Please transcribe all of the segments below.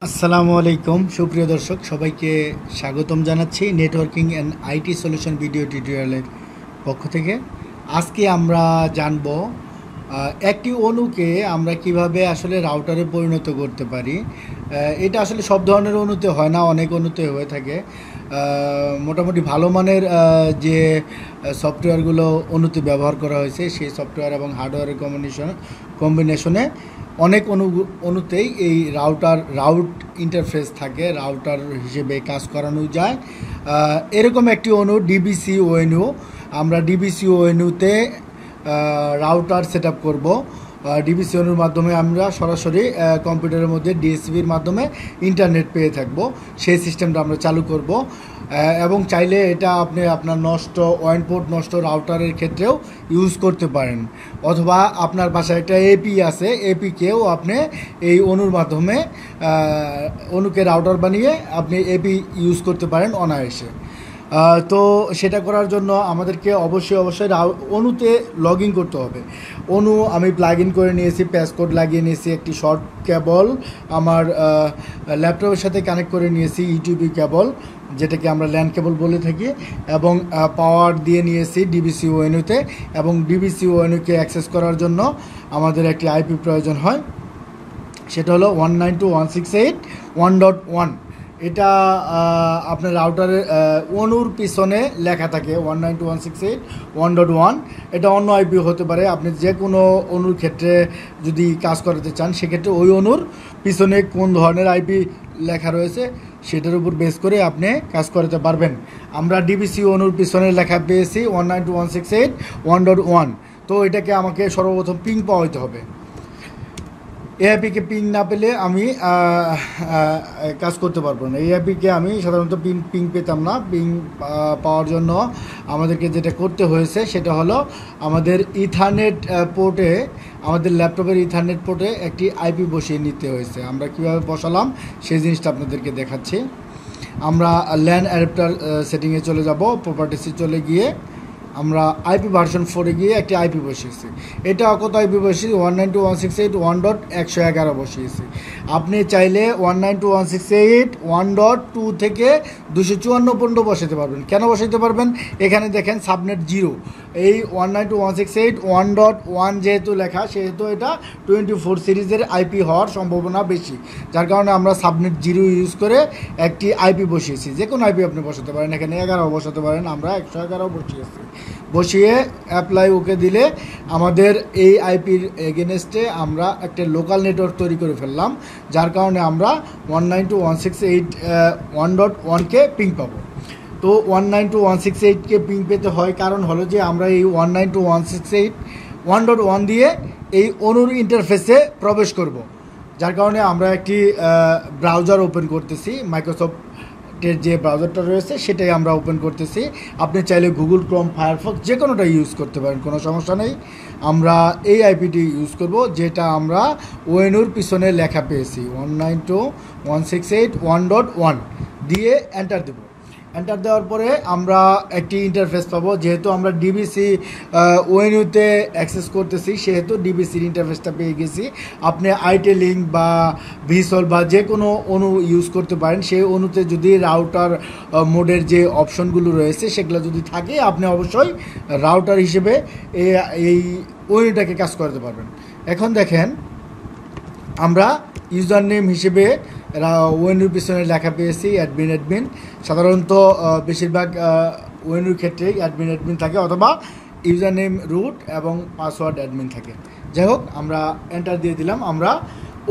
আসসালামু আলাইকুম সুপ্রিয় দর্শক সবাইকে স্বাগতম জানাচ্ছি networking and IT solution video টিউটোরিয়ালের পক্ষ থেকে। আজকে আমরা জানব একটি অণুকে আমরা কিভাবে আসলে রাউটারে পরিণত করতে পারি। এটা আসলে সব ধরনের অণুতে হয় না, অনেক অণুতে হয়ে থাকে। মোটামুটি ভালো মানের যে সফটওয়্যারগুলো অণুতে ব্যবহার করা হয়েছে সেই সফটওয়্যার এবং হার্ডওয়্যারের কম্বিনেশনে অনেক অণুতেই এই রাউট ইন্টারফেস থাকে, রাউটার হিসেবে কাজ করানো যায়। এরকম একটি অণু ডিবিসি ওএনইউ। আমরা ডিবিসি ওএনইউতে রাউটার সেট আপ করবো। ডিবিসি ওএনইউর মাধ্যমে আমরা সরাসরি কম্পিউটারের মধ্যে ডিএসপির মাধ্যমে ইন্টারনেট পেয়ে থাকব। সেই সিস্টেমটা আমরা চালু করব এবং চাইলে এটা আপনি আপনার ওয়ান পোর্ট নষ্ট রাউটারের ক্ষেত্রেও ইউজ করতে পারেন, অথবা আপনার বাসায় একটা এপি আছে, এপিকেও আপনি এই অণুর মাধ্যমে অণুকে রাউটার বানিয়ে আপনি এপি ইউজ করতে পারেন অনায়াসে। তো সেটা করার জন্য আমাদেরকে অবশ্যই অণুতে লগ ইন করতে হবে। অণু আমি প্লাগ ইন করে নিয়েছি, প্যাসকোড লাগিয়ে নিয়েছি, একটি শর্ট কেবল আমার ল্যাপটপের সাথে কানেক্ট করে নিয়েছি, ইউটিউবি কেবল যেটাকে আমরা ল্যান কেবল বলে থাকি, এবং পাওয়ার দিয়ে নিয়েছি ডিবিসি ওএনইউতে। এবং ডিবিসি ওএনইউকে অ্যাক্সেস করার জন্য আমাদের একটি আইপি প্রয়োজন হয়, সেটা হলো 192.168.1.1। এটা আপনার রাউটারের অণুর পিছনে লেখা থাকে 192.168.1.1। এটা অন্য আইপি হতে পারে। আপনি যে কোনো অণুর ক্ষেত্রে যদি কাজ করাতে চান, সেক্ষেত্রে ওই অণুর পিছনে কোন ধরনের আইপি লেখা রয়েছে সেটার উপর বেস করে আপনি কাজ করাতে পারবেন। আমরা ডিবিসি অণুর পিছনে লেখা পেয়েছি 192.168.1.1। তো এটাকে আমাকে সর্বপ্রথম পিং পাওয়াইতে হবে। এআইপিকে পিং না পেলে আমি কাজ করতে পারবো না। এআইপিকে আমি সাধারণত পিং পেতাম না। পিং পাওয়ার জন্য আমাদেরকে যেটা করতে হয়েছে সেটা হলো আমাদের ইথারনেট পোর্টে, আমাদের ল্যাপটপের ইথারনেট পোর্টে একটি আইপি বসিয়ে নিতে হয়েছে। আমরা কীভাবে বসালাম সেই জিনিসটা আপনাদেরকে দেখাচ্ছি। আমরা ল্যান অ্যাডাপ্টার সেটিংয়ে চলে যাব, প্রপার্টিসে চলে গিয়ে আমরা আইপি ভার্সন 4-এ গিয়ে একটি আইপি বসিয়েছি। এটা কত আইপি বসিয়েছি? 192.168.1.1 বসিয়েছি। আপনি চাইলে 192.168.1.2 থেকে 254 পর্যন্ত বসাতে পারবেন। কেন বসাতে পারবেন? এখানে দেখেন সাবনেট 0। এই 192.168.1.1 যেহেতু লেখা, সেহেতু এটা 24 সিরিজের আইপি হওয়ার সম্ভাবনা বেশি, যার কারণে আমরা সাবনেট 0 ইউজ করে একটি আইপি বসিয়েছি। যে কোনো আইপি আপনি বসাতে পারেন, এখানে 11 বসাতে পারেন, আমরা 111 বসিয়েছি। বসিয়ে অ্যাপ্লাই ওকে দিলে আমাদের এই আইপির এগেনস্টে আমরা একটা লোকাল নেটওয়ার্ক তৈরি করে ফেললাম, যার কারণে আমরা 192.168.1.1কে পিং পাবো। তো 192.168কে পিং পেতে হয় কারণ হলো যে আমরা এই 192.168.1.1 দিয়ে এই অণুর ইন্টারফেসে প্রবেশ করব, যার কারণে আমরা একটি ব্রাউজার ওপেন করতেছি। মাইক্রোসফটের যে ব্রাউজারটা রয়েছে সেটাই আমরা ওপেন করতেছি। আপনি চাইলে গুগল ক্রোম, ফায়ারফক্স যে কোনোটা ইউজ করতে পারেন, কোনো সমস্যা নেই। আমরা এই আইপিটি ইউজ করব যেটা আমরা ওএনইউর পিছনে লেখা পেয়েছি 192.168.1.1 দিয়ে এন্টার দেব। এন্টার দেওয়ার পরে আমরা একটি ইন্টারফেস পাবো। যেহেতু আমরা ডিবিসি ওএনইউতে অ্যাক্সেস করতেছি, সেহেতু ডিবিসির ইন্টারফেসটা পেয়ে গেছি। আপনি আইটি লিঙ্ক বা ভিসল বা যে কোনো অণু ইউজ করতে পারেন। সেই অণুতে যদি রাউটার মোডের যে অপশনগুলো রয়েছে সেগুলো যদি থাকে, আপনি অবশ্যই রাউটার হিসেবে এই ওএনইউটাকে কাজ করতে পারবেন। এখন দেখেন আমরা ইউজার নেম হিসেবে ওএনইউর পিছনে লেখা পেয়েছি অ্যাডমিন। সাধারণত বেশিরভাগ ওএনইউর ক্ষেত্রেই অ্যাডমিন থাকে, অথবা ইউজার নেম রুট এবং পাসওয়ার্ড অ্যাডমিন থাকে। যাই হোক, আমরা এন্টার দিয়ে দিলাম। আমরা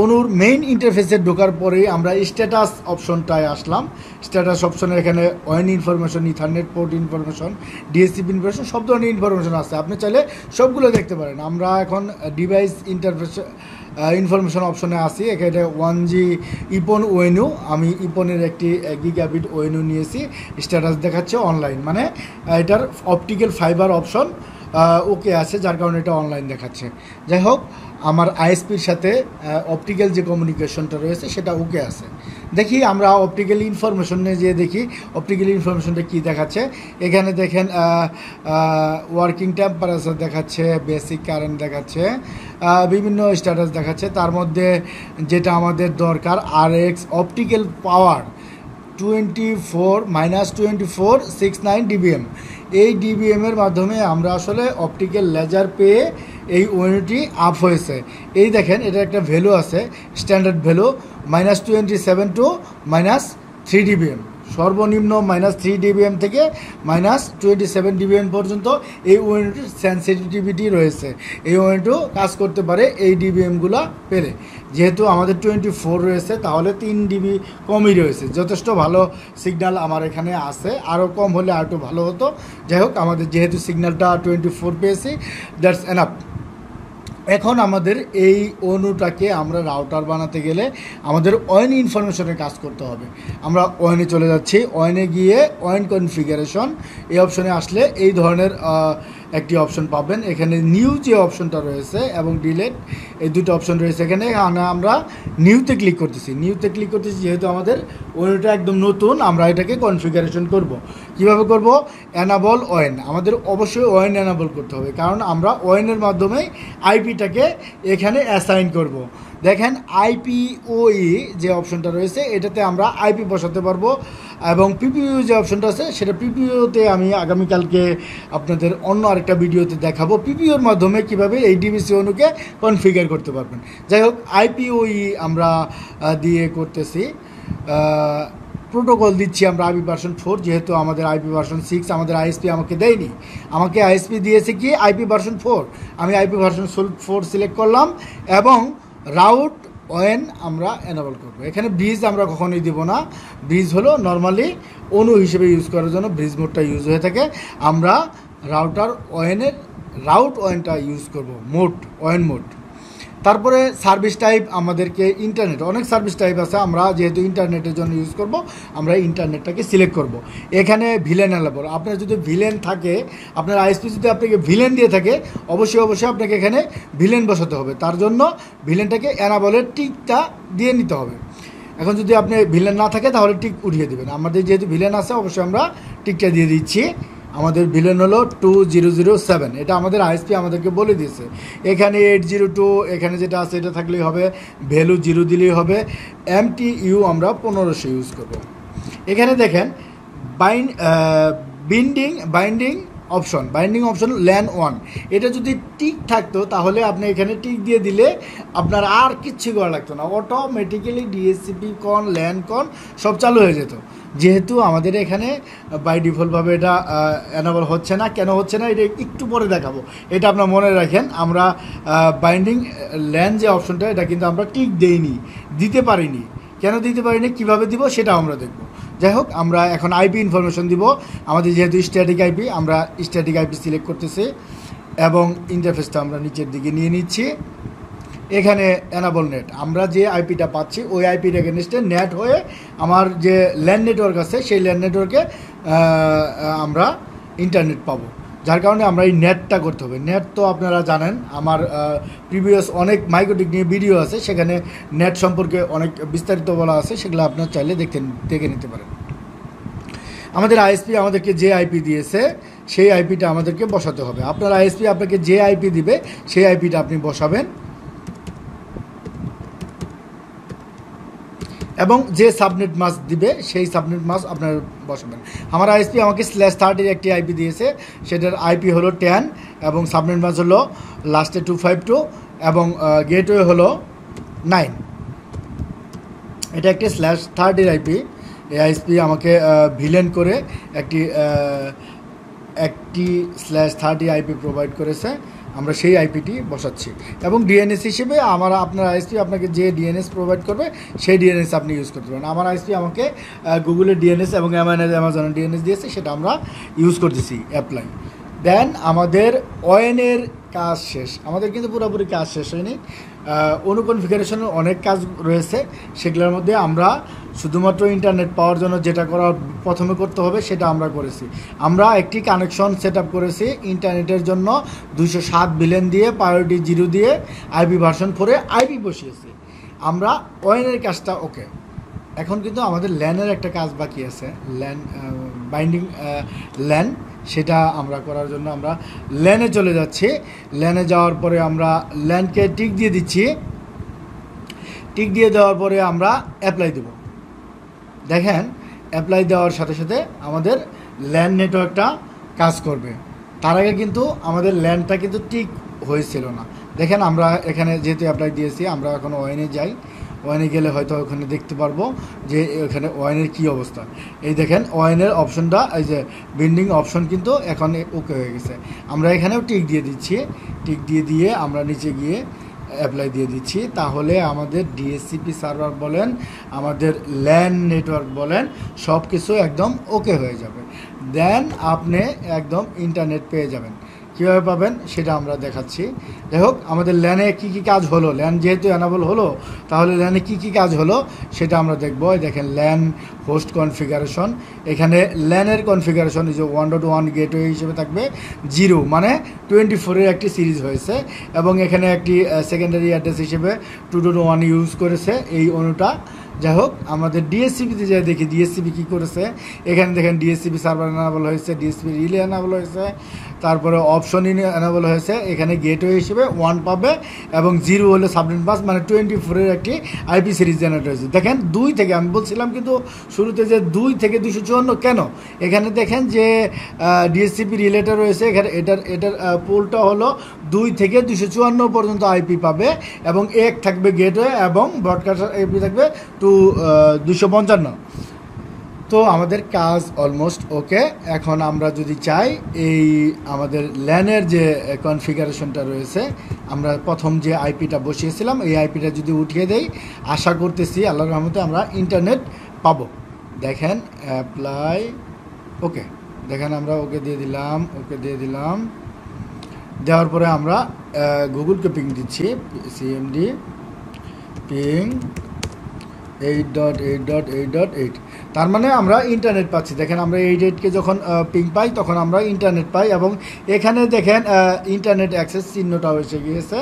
অণুর মেইন ইন্টারফেসে ঢোকার পরেই আমরা স্ট্যাটাস অপশনটায় আসলাম। স্ট্যাটাস অপশনে এখানে ওএন information, ethernet port information, DSCP information, সব ধরনের ইনফরমেশন আছে। আপনি চাইলে সবগুলো দেখতে পারেন। আমরা এখন ডিভাইস ইন্টারফেস ইনফরমেশন অপশনে আসি। এখানে 1G ইপন ওএনইউ, আমি ইপনের একটি গিগাবিট ওএনইউ নিয়েছি। স্ট্যাটাস দেখাচ্ছে অনলাইন, মানে এটার অপটিক্যাল ফাইবার অপশন ওকে আছে, যার কারণে এটা অনলাইন দেখাচ্ছে। যাই হোক, আমার আইএসপির সাথে অপটিক্যাল যে কমিউনিকেশনটা রয়েছে সেটা ওকে আছে, দেখি আমরা অপটিক্যাল ইনফরমেশনে যে দেখি অপটিক্যাল ইনফরমেশনটা কী দেখাচ্ছে। এখানে দেখেন ওয়ার্কিং টেম্পারেচার দেখাচ্ছে, বেসিক কারেন্ট দেখাচ্ছে, বিভিন্ন স্ট্যাটাস দেখাচ্ছে। তার মধ্যে যেটা আমাদের দরকার RX অপটিক্যাল পাওয়ার 24-2469 ডিবিএম। এই ডিবিএমের মাধ্যমে আমরা আসলে অপটিক্যাল লেজার পেয়ে এই ওয়েনটি আপ হয়েছে। এই দেখেন এটা একটা ভ্যালু আছে, স্ট্যান্ডার্ড ভ্যালু -27 টু -3 ডিবিএম, সর্বনিম্ন -3 ডিবিএম থেকে -27 ডিবিএম পর্যন্ত এই ওয়েনটির সেন্সিটিভিটি রয়েছে। এই ওয়েনটিও কাজ করতে পারে এই ডিবিএমগুলো পেলে। যেহেতু আমাদের 24 রয়েছে, তাহলে 3 ডিবি কমই রয়েছে, যথেষ্ট ভালো সিগন্যাল আমার এখানে আছে। আরও কম হলে আর একটু ভালো হতো। যাই হোক, আমাদের যেহেতু সিগন্যালটা 24 পেয়েছি, দ্যাটস এনাফ। এখন আমাদের এই অণুটাকে আমরা রাউটার বানাতে গেলে আমাদের ওয়েন ইনফরমেশনে কাজ করতে হবে। আমরা ওয়েনে চলে যাচ্ছি। ওয়েনে গিয়ে ওয়েন কনফিগারেশন এই অপশনে আসলে এই ধরনের একটি অপশন পাবেন। এখানে নিউ যে অপশনটা রয়েছে এবং ডিলেট, এই দুটো অপশন রয়েছে এখানে। আমরা নিউতে ক্লিক করতেছি। যেহেতু আমাদের ওয়েনটা একদম নতুন, আমরা এটাকে কনফিগারেশন করব। কিভাবে করব? এনাবল ওয়েন। আমাদের অবশ্যই ওয়েন এনাবল করতে হবে, কারণ আমরা ওয়েনের মাধ্যমে আইপিটাকে এখানে অ্যাসাইন করব। দেখেন IPOE যে অপশনটা রয়েছে, এটাতে আমরা আইপি বসাতে পারবো, এবং পিপিইউ যে অপশনটা আছে সেটা পিপিইউতে আমি আগামীকালকে আপনাদের অন্য আরেকটা ভিডিওতে দেখাবো পিপিইউর মাধ্যমে কিভাবে এই ডিবিসি অনুকে কনফিগার করতে পারবেন। যাই হোক, IPOE আমরা দিয়ে করতেছি। প্রোটোকল দিচ্ছি আমরা IP ভার্সন 4, যেহেতু আমাদের IP ভার্সন 6 আমাদের ISP আমাকে দেয়নি। আমাকে ISP দিয়েছে কি IP ভার্সন 4। আমি IP ভার্সন 4 সিলেক্ট করলাম এবং রাউট ওয়েন আমরা এনাবল করব। এখানে ব্রিজ আমরা কখনোই দিব না। ব্রিজ হলো নর্মালি অণু হিসেবে ইউজ করার জন্য ব্রিজ মোডটা ইউজ হয়ে থাকে। আমরা রাউটার রাউট ওয়েনটা ইউজ করব, ওয়েন মোড। তারপরে সার্ভিস টাইপ আমাদেরকে ইন্টারনেট, অনেক সার্ভিস টাইপ আছে। আমরা যেহেতু ইন্টারনেটের জন্য ইউজ করব, আমরা ইন্টারনেটটাকে সিলেক্ট করব। এখানে ভিলেন এনাবল, আপনার যদি ভিলেন থাকে, আপনার আইএসপি যদি আপনাকে ভিলেন দিয়ে থাকে, অবশ্যই আপনাকে এখানে ভিলেন বসাতে হবে। তার জন্য ভিলেনটাকে এনাবলের টিকটা দিয়ে নিতে হবে। এখন যদি আপনি ভিলেন না থাকে তাহলে টিক উঠিয়ে দেবেন। আমাদের যেহেতু ভিলেন আছে, অবশ্যই আমরা টিকটা দিয়ে দিচ্ছি। আমাদের ভিলেন হলো 2007, এটা আমাদের আইএসপি আমাদেরকে বলে দিয়েছে। এখানে 802, এখানে যেটা আছে এটা থাকলেই হবে, ভ্যালু 0 দিলেই হবে। MTU আমরা 1500 ইউজ করব। এখানে দেখেন বাইন্ডিং অপশন ল্যান 1, এটা যদি টিক থাকতো তাহলে আপনি এখানে টিক দিয়ে দিলে আপনার আর কিচ্ছু করা লাগতো না, অটোমেটিক্যালি DHCP কন ল্যান কন সব চালু হয়ে যেত। যেহেতু আমাদের এখানে বাই ডিফল্টভাবে এটা এনাবল হচ্ছে না। কেন হচ্ছে না এটা একটু পরে দেখাবো, এটা আপনার মনে রাখেন। আমরা বাইন্ডিং ল্যান যে অপশনটা, এটা কিন্তু আমরা টিক দিতে পারিনি। কেন দিতে পারিনি, কীভাবে দিব সেটা আমরা দেখব। যাই হোক, আমরা এখন IP ইনফরমেশন দিব। আমাদের যেহেতু স্ট্যাটিক IP, আমরা স্ট্যাটিক IP সিলেক্ট করতেছি এবং ইন্টারফেসটা আমরা নিচের দিকে নিয়ে নিচ্ছি। এখানে এনাবল নেট, আমরা যে আইপিটা পাচ্ছি ওই আইপির এগেনস্টে নেট হয়ে আমার যে ল্যান্ড নেটওয়ার্ক আছে সেই ল্যান্ড নেটওয়ার্কে আমরা ইন্টারনেট পাবো। যার কারণে আমরা এই নেটটা করতে হবে। নেট তো আপনারা জানেন, আমার প্রিভিয়াস অনেক মাইক্রোটিক নিয়ে ভিডিও আছে, সেখানে নেট সম্পর্কে অনেক বিস্তারিত বলা আছে, সেগুলো আপনারা চাইলে দেখে নিতে পারেন। আমাদের আইএসপি আমাদেরকে যে আইপি দিয়েছে সেই আইপিটা আমাদেরকে বসাতে হবে। আপনার আইএসপি আপনাকে যে আইপি দিবে সেই আইপিটা আপনি বসাবেন এবং যে সাবনেট মাস্ক দিবে সেই সাবনেট মাস্ক আপনার বসাবেন। আমার আইএসপি আমাকে /30 একটি আইপি দিয়েছে, সেটার আইপি হলো 10 এবং সাবনেট মাস্ক হলো লাস্টে 252 এবং গেটওয়ে হলো 9। এটা একটি /30 আইপি। এই আইএসপি আমাকে ভিলেন করে একটি /30 আইপি প্রোভাইড করেছে। আমরা সেই আইপিটি বসাচ্ছি এবং ডিএনএস হিসেবে আপনার আইএসপি আপনাকে যে ডিএনএস প্রোভাইড করবে সেই ডিএনএস আপনি ইউজ করতে পারেন। আমার আইএসপি আমাকে গুগলের ডিএনএস এবং অ্যামাজনের ডিএনএস দিয়েছে, সেটা আমরা ইউজ করতেছি অ্যাপ্লাই। দেন আমাদের ওয়েনের কাজ শেষ। আমাদের কিন্তু পুরোপুরি কাজ শেষ হয়নি। অনুকনফিগারেশনের অনেক কাজ রয়েছে, সেগুলোর মধ্যে আমরা শুধুমাত্র ইন্টারনেট পাওয়ার জন্য যেটা প্রথমে করতে হবে সেটা আমরা করেছি। আমরা একটি কানেকশন সেট আপ করেছি ইন্টারনেটের জন্য 207 বিলিয়ন দিয়ে, প্রায়োরিটি 0 দিয়ে, IP ভার্সন 4 আইপি বসিয়েছি। আমরা ওয়েনের কাজটা ওকে। এখন কিন্তু আমাদের ল্যানের একটা কাজ বাকি আছে, ল্যান বাইন্ডিং ল্যান, সেটা আমরা করার জন্য আমরা ল্যানে চলে যাচ্ছি। ল্যানে যাওয়ার পরে আমরা ল্যানকে টিক দিয়ে দিচ্ছি। টিক দিয়ে দেওয়ার পরে আমরা অ্যাপ্লাই দেব। দেখেন অ্যাপ্লাই দেওয়ার সাথে সাথে আমাদের ল্যান নেটওয়ার্কটা কাজ করবে। তার আগে কিন্তু আমাদের ল্যানটা কিন্তু ঠিক হয়েছিল না। দেখেন আমরা এখানে যেহেতু অ্যাপ্লাই দিয়েছি, আমরা এখন ওয়াইনে যাই। ওয়াইনে গেলে হয়তো ওখানে দেখতে পারবো যে ওখানে ওয়াইনের কী অবস্থা। এই দেখেন ওয়াইনের অপশনটা, এই যে বিন্ডিং অপশন কিন্তু এখন ওকে হয়ে গেছে। আমরা এখানেও টিক দিয়ে দিচ্ছি। টিক দিয়ে আমরা নিচে গিয়ে অ্যাপ্লাই দিয়ে দিচ্ছি। তাহলে আমাদের ডিএসসিপি সার্ভার বলেন, আমাদের ল্যান নেটওয়ার্ক বলেন, সব কিছু একদম ওকে হয়ে যাবে। দেন আপনি একদম ইন্টারনেট পেয়ে যাবেন। কীভাবে পাবেন সেটা আমরা দেখাচ্ছি। যাই হোক, আমাদের ল্যানে কী কী কাজ হলো, ল্যান যেহেতু অ্যানাবল হলো, তাহলে ল্যানে কী কী কাজ হলো সেটা আমরা দেখব। দেখেন ল্যান হোস্ট কনফিগারেশন, এখানে ল্যানের কনফিগারেশন যে 1.1 গেটওয়ে হিসেবে থাকবে 0, মানে 24-এর একটি সিরিজ হয়েছে, এবং এখানে একটি সেকেন্ডারি অ্যাড্রেস হিসেবে 2.1 ইউজ করেছে এই অনুটা। যাই হোক, আমাদের ডিএসসিপিতে যাই দেখি ডিএসসিপি কী করেছে। এখানে দেখেন ডিএসসিপি সার্ভার এনাবল হয়েছে, ডিএসসিপি রিলে এনাবল হয়েছে, তারপরে অপশন এনাবল হয়েছে। এখানে গেটওয়ে হিসেবে 1 পাবে এবং 0 হলে সাবনেট বাস, মানে 24-এর একটি আইপি সিরিজ জেনারেট হয়েছে। দেখেন 2 থেকে, আমি বলছিলাম কিন্তু শুরুতে যে 2 থেকে 254 কেন, এখানে দেখেন যে ডিএসসিপি রিলেটা রয়েছে। এখানে এটার পোলটা হলো 2 থেকে 254 পর্যন্ত আইপি পাবে, এবং 1 থাকবে গেটওয়ে এবং ব্রডকাস্টার আইপি থাকবে 255। তো আমাদের কাজ অলমোস্ট ওকে। এখন আমরা যদি চাই এই আমাদের ল্যানের যে কনফিগারেশনটা রয়েছে, আমরা প্রথম যে আইপিটা বসিয়েছিলাম এই আইপিটা যদি উঠিয়ে দেই, আশা করতেছি আল্লাহর রহমতে আমরা ইন্টারনেট পাবো। দেখেন অ্যাপ্লাই ওকে, দেখেন আমরা ওকে দিয়ে দিলাম। দেওয়ার পরে আমরা গুগলকে পিং দিচ্ছি, সিএমডি পিং 8.8.8.8, তার মানে আমরা ইন্টারনেট পাচ্ছি। দেখেন আমরা 88কে যখন পিং পাই তখন আমরা ইন্টারনেট পাই, এবং এখানে দেখেন ইন্টারনেট অ্যাক্সেস চিহ্নটাও এসে গিয়েছে।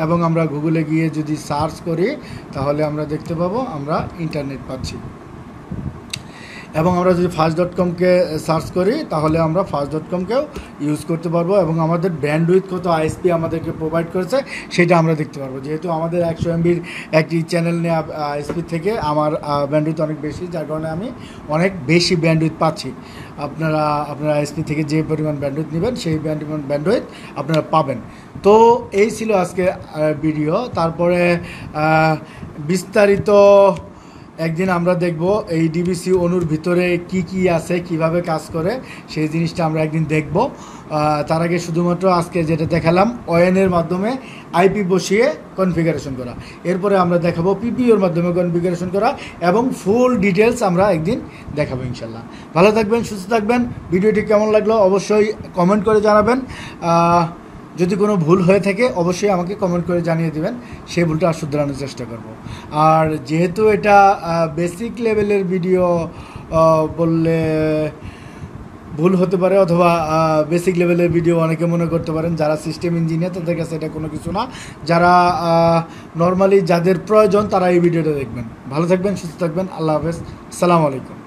এবং আমরা গুগলে গিয়ে যদি সার্চ করি তাহলে আমরা দেখতে পাবো আমরা ইন্টারনেট পাচ্ছি। এবং আমরা যদি ফাস্ট.কমকে সার্চ করি তাহলে আমরা ফাস্ট.কমকেও ইউজ করতে পারবো, এবং আমাদের ব্যান্ডউইথ কত আইএসপি আমাদেরকে প্রোভাইড করেছে সেটা আমরা দেখতে পারবো। যেহেতু আমাদের 100 MBর একটি চ্যানেল নিয়ে আইএসপি থেকে আমার ব্যান্ডউইথ অনেক বেশি, যার কারণে আমি অনেক বেশি ব্যান্ডউইথ পাচ্ছি। আপনারা আইএসপি থেকে যে পরিমাণ ব্যান্ডউইথ নেবেন সেই ব্যান্ডউইথ আপনারা পাবেন। তো এই ছিল আজকে ভিডিও। তারপরে বিস্তারিত একদিন আমরা দেখব এই ডিবিসি অনুর ভিতরে কি কি আছে, কিভাবে কাজ করে, সেই জিনিসটা আমরা একদিন দেখব। তার আগে শুধুমাত্র আজকে যেটা দেখালাম ওএনের মাধ্যমে আইপি বসিয়ে কনফিগারেশন করা, এরপরে আমরা দেখাবো পিপিওর মাধ্যমে কনফিগারেশন করা, এবং ফুল ডিটেলস আমরা একদিন দেখাবো ইনশাল্লাহ। ভালো থাকবেন, সুস্থ থাকবেন। ভিডিওটি কেমন লাগলো অবশ্যই কমেন্ট করে জানাবেন। যদি কোনো ভুল হয়ে থাকে অবশ্যই আমাকে কমেন্ট করে জানিয়ে দেবেন, সেই ভুলটা শুধরানোর চেষ্টা করব। আর যেহেতু এটা বেসিক লেভেলের ভিডিও বললে ভুল হতে পারে, অথবা বেসিক লেভেলের ভিডিও অনেকে মনে করতে পারেন যারা সিস্টেম ইঞ্জিনিয়ার তাদের কাছে এটা কোনো কিছু না। যারা নর্মালি যাদের প্রয়োজন তারা এই ভিডিওটা দেখবেন। ভালো থাকবেন, সুস্থ থাকবেন। আল্লাহ হাফেজ, আসসালামু আলাইকুম।